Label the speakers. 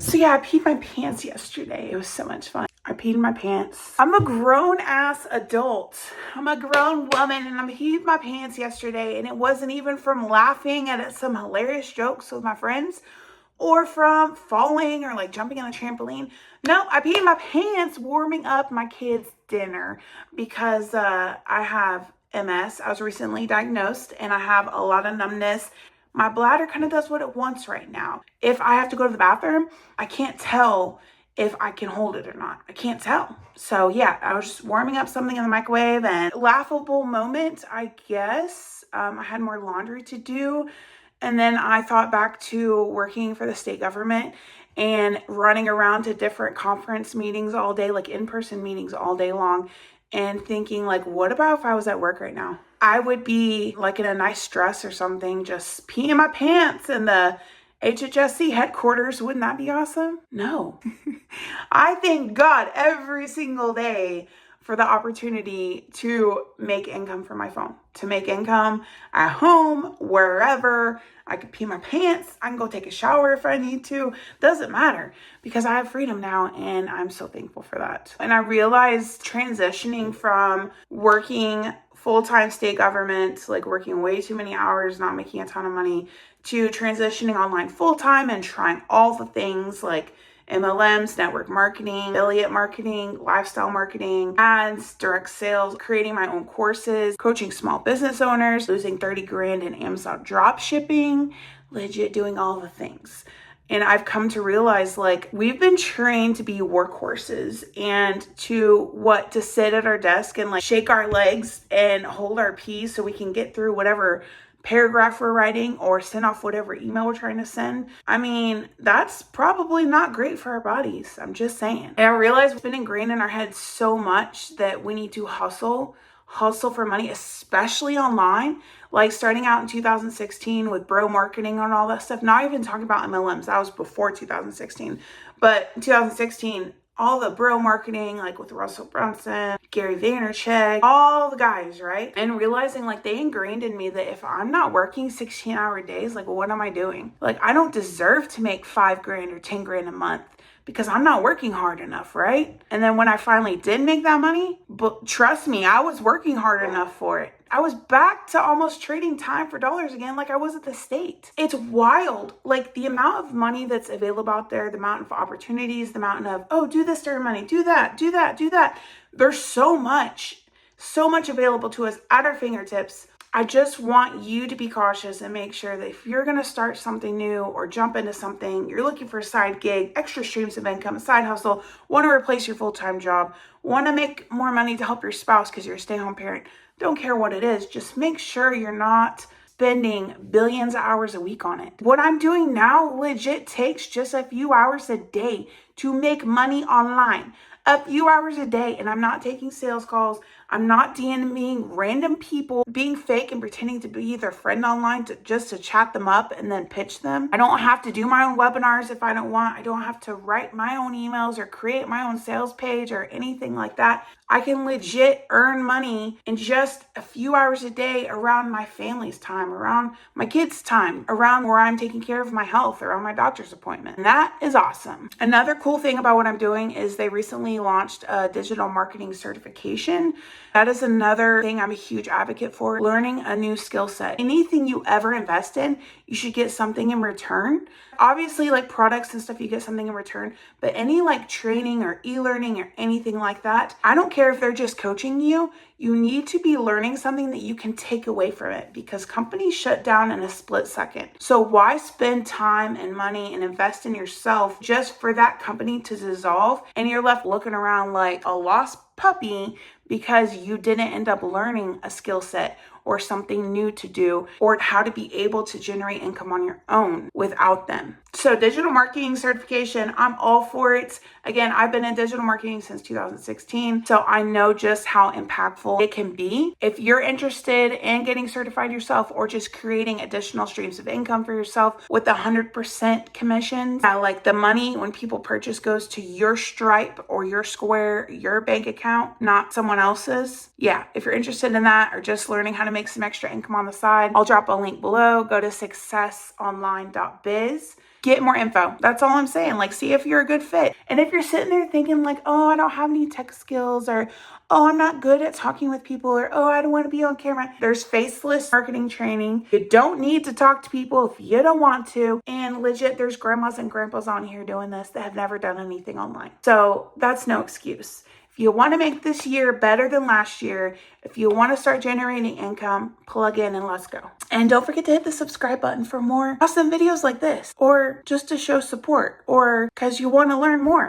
Speaker 1: So yeah, I peed my pants yesterday. It was so much fun. I peed my pants. I'm a grown ass adult. I'm a grown woman and I peed my pants yesterday, and it wasn't even from laughing at some hilarious jokes with my friends or from falling or like jumping on a trampoline. No, I peed my pants warming up my kids' dinner because I have MS. I was recently diagnosed and I have a lot of numbness. My bladder kind of does what it wants right now. If I have to go to the bathroom, I can't tell if I can hold it or not. I can't tell. So yeah, I was just warming up something in the microwave, and laughable moment, I guess. I had more laundry to do. And then I thought back to working for the state government and running around to different conference meetings all day, like in-person meetings all day long, and thinking like, what about if I was at work right now? I would be like in a nice dress or something, just peeing my pants in the HHSC headquarters. Wouldn't that be awesome? No. I thank God every single day for the opportunity to make income from my phone, to make income at home, wherever. I could pee my pants. I can go take a shower if I need to. Doesn't matter, because I have freedom now, and I'm so thankful for that. And I realized transitioning from working full-time state government, like working way too many hours, not making a ton of money, to transitioning online full-time and trying all the things like MLMs, network marketing, affiliate marketing, lifestyle marketing, ads, direct sales, creating my own courses, coaching small business owners, losing 30 grand in Amazon drop shipping, legit doing all the things. And I've come to realize, like, we've been trained to be workhorses and to sit at our desk and like shake our legs and hold our peas so we can get through whatever paragraph we're writing or send off whatever email we're trying to send. I mean, that's probably not great for our bodies. I'm just saying. And I realize it's been ingrained in our heads so much that we need to hustle for money, especially online. Like starting out in 2016 with bro marketing and all that stuff. Not even talking about MLMs. That was before 2016. But in 2016, all the bro marketing, like with Russell Brunson, Gary Vaynerchuk, all the guys, right? And realizing like they ingrained in me that if I'm not working 16-hour days, like what am I doing? Like I don't deserve to make 5 grand or 10 grand a month because I'm not working hard enough, right? And then when I finally did make that money, but trust me, I was working hard enough for it. I was back to almost trading time for dollars again like I was at the state. It's wild. Like the amount of money that's available out there, the amount of opportunities, the amount of, oh, do this to earn money, do that, do that, do that. There's so much available to us at our fingertips. I just want you to be cautious and make sure that if you're going to start something new or jump into something, you're looking for a side gig, extra streams of income, a side hustle, want to replace your full-time job, want to make more money to help your spouse because you're a stay-at-home parent, don't care what it is, just make sure you're not spending billions of hours a week on it. What I'm doing now legit takes just a few hours a day to make money online. A few hours a day, and I'm not taking sales calls. I'm not DMing random people, being fake and pretending to be their friend online just to chat them up and then pitch them. I don't have to do my own webinars if I don't want. I don't have to write my own emails or create my own sales page or anything like that. I can legit earn money in just a few hours a day around my family's time, around my kids' time, around where I'm taking care of my health, around my doctor's appointment. And that is awesome. Another cool thing about what I'm doing is they recently launched a digital marketing certification. That is another thing I'm a huge advocate for, learning a new skill set. Anything you ever invest in, you should get something in return. Obviously, like products and stuff, you get something in return, but any like training or e-learning or anything like that, I don't care if they're just coaching you, you need to be learning something that you can take away from it, because companies shut down in a split second. So why spend time and money and invest in yourself just for that company to dissolve and you're left looking around like a lost puppy because you didn't end up learning a skill set or something new to do, or how to be able to generate income on your own without them. So digital marketing certification, I'm all for it. Again, I've been in digital marketing since 2016, so I know just how impactful it can be. If you're interested in getting certified yourself or just creating additional streams of income for yourself with 100% commissions, like the money when people purchase goes to your Stripe or your Square, your bank account, not someone else's. Yeah, if you're interested in that or just learning how to make some extra income on the side, I'll drop a link below. Go to successonline.biz. Get more info. That's all I'm saying. Like, see if you're a good fit. And if you're sitting there thinking like, oh, I don't have any tech skills, or oh, I'm not good at talking with people, or oh, I don't want to be on camera. There's faceless marketing training. You don't need to talk to people if you don't want to. And legit, there's grandmas and grandpas on here doing this that have never done anything online. So that's no excuse. If you want to make this year better than last year, if you want to start generating income, plug in and let's go. And don't forget to hit the subscribe button for more awesome videos like this, or just to show support, or because you want to learn more.